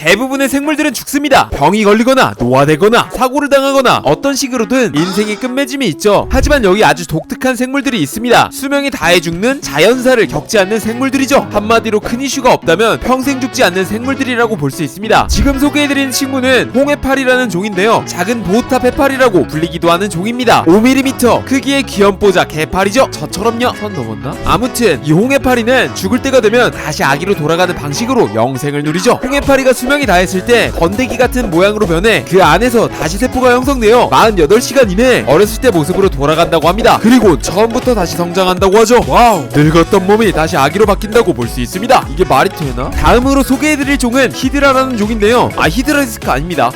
대부분의 생물들은 죽습니다. 병이 걸리거나 노화되거나 사고를 당하거나 어떤 식으로든 인생의 끝맺음이 있죠. 하지만 여기 아주 독특한 생물들이 있습니다. 수명이 다해 죽는 자연사를 겪지 않는 생물들이죠. 한마디로 큰 이슈가 없다면 평생 죽지 않는 생물들이라고 볼 수 있습니다. 지금 소개해드리는 친구는 홍해파리라는 종인데요. 작은 보호탑 해파리라고 불리기도 하는 종입니다. 5mm 크기의 귀염뽀자 개파리죠. 저처럼요. 선 넘었나? 아무튼 이 홍해파리는 죽을 때가 되면 다시 아기로 돌아가는 방식으로 영생을 누리죠. 홍해파리가 수명이 다했을 때 번데기 같은 모양으로 변해 그 안에서 다시 세포가 형성되어 48시간 이내에 어렸을 때 모습으로 돌아간다고 합니다. 그리고 처음부터 다시 성장한다고 하죠. 와우, 늙었던 몸이 다시 아기로 바뀐다고 볼 수 있습니다. 이게 말이 되나? 다음으로 소개해드릴 종은 히드라라는 종인데요. 히드라리스크 아닙니다.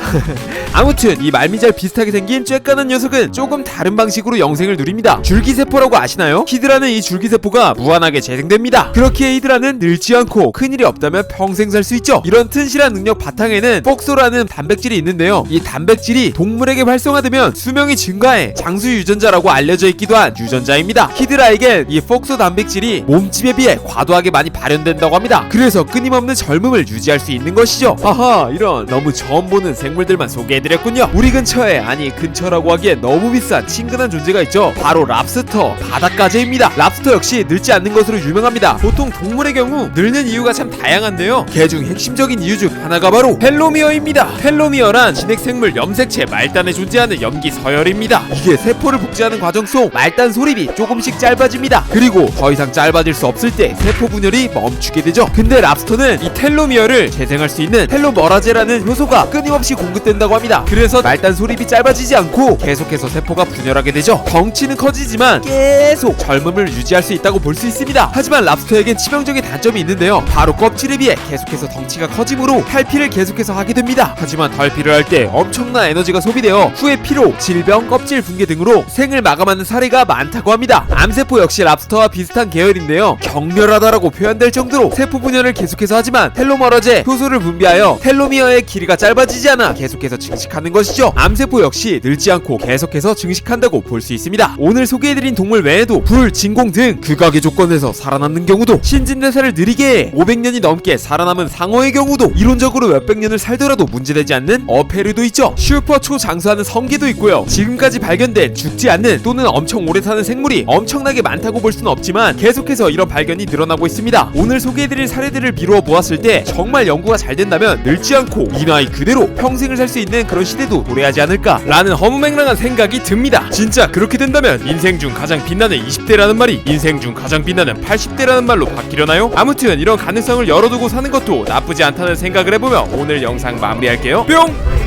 아무튼 이 말미잘 비슷하게 생긴 쬐까는 녀석은 조금 다른 방식으로 영생을 누립니다. 줄기세포라고 아시나요? 히드라는 이 줄기세포가 무한하게 재생됩니다. 그렇기에 히드라는 늙지 않고 큰일이 없다면 평생 살 수 있죠. 이런 튼실한 능력 바탕에는 폭소라는 단백질이 있는데요. 이 단백질이 동물에게 활성화되면 수명이 증가해 장수 유전자라고 알려져 있기도 한 유전자입니다. 히드라에겐 이 폭소 단백질이 몸집에 비해 과도하게 많이 발현된다고 합니다. 그래서 끊임없는 젊음을 유지할 수 있는 것이죠. 하하, 이런 너무 처음 보는 생물들만 소개해드렸군요. 우리 근처에, 아니 근처라고 하기엔 너무 비싼 친근한 존재가 있죠. 바로 랍스터, 바닷가재입니다. 랍스터 역시 늙지 않는 것으로 유명합니다. 보통 동물의 경우 늙는 이유가 참 다양한데요. 그 중 핵심적인 이유 중 하나가 바로 텔로미어입니다. 텔로미어란 진핵생물 염색체 말단에 존재하는 염기 서열입니다. 이게 세포를 복제하는 과정 속 말단 소립이 조금씩 짧아집니다. 그리고 더 이상 짧아질 수 없을 때 세포 분열이 멈추게 되죠. 근데 랍스터는 이 텔로미어를 재생할 수 있는 텔로머라제라는 효소가 끊임없이 공급된다고 합니다. 그래서 말단 소립이 짧아지지 않고 계속해서 세포가 분열하게 되죠. 덩치는 커지지만 계속 젊음을 유지할 수 있다고 볼 수 있습니다. 하지만 랍스터에겐 치명적인 단점이 있는데요. 바로 껍질에 비해 계속해서 덩치가 커지므로 탈피를 계속해서 하게 됩니다. 하지만 탈피를 할 때 엄청난 에너지가 소비되어 후에 피로, 질병, 껍질 붕괴 등으로 생을 마감하는 사례가 많다고 합니다. 암세포 역시 랍스터와 비슷한 계열인데요. 격렬하다라고 표현될 정도로 세포 분열을 계속해서 하지만 텔로머라제 효소를 분비하여 텔로미어의 길이가 짧아지지 않아 계속해서 증식하는 것이죠. 암세포 역시 늙지 않고 계속해서 증식한다고 볼 수 있습니다. 오늘 소개해드린 동물 외에도 불, 진공 등 극악의 조건에서 살아남는 경우도, 신진대사를 느리게 해 500년이 넘게 살아남은 상어의 경우도, 이론적으로 몇백 년을 살더라도 문제되지 않는 어패류도 있죠. 슈퍼 초장수하는 성게도 있고요. 지금까지 발견된 죽지 않는 또는 엄청 오래 사는 생물이 엄청나게 많다고 볼 수는 없지만 계속해서 이런 발견이 늘어나고 있습니다. 오늘 소개해드릴 사례들을 미루어 보았을 때 정말 연구가 잘 된다면 늙지 않고 이 나이 그대로 평생을 살 수 있는 그런 시대도 도래하지 않을까 라는 허무맹랑한 생각이 듭니다. 진짜 그렇게 된다면 인생 중 가장 빛나는 20대라는 말이 인생 중 가장 빛나는 80대라는 말로 바뀌려나요? 아무튼 이런 가능성을 열어두고 사는 것도 나쁘지 않다는 생각을 해보며 오늘 영상 마무리할게요. 뿅!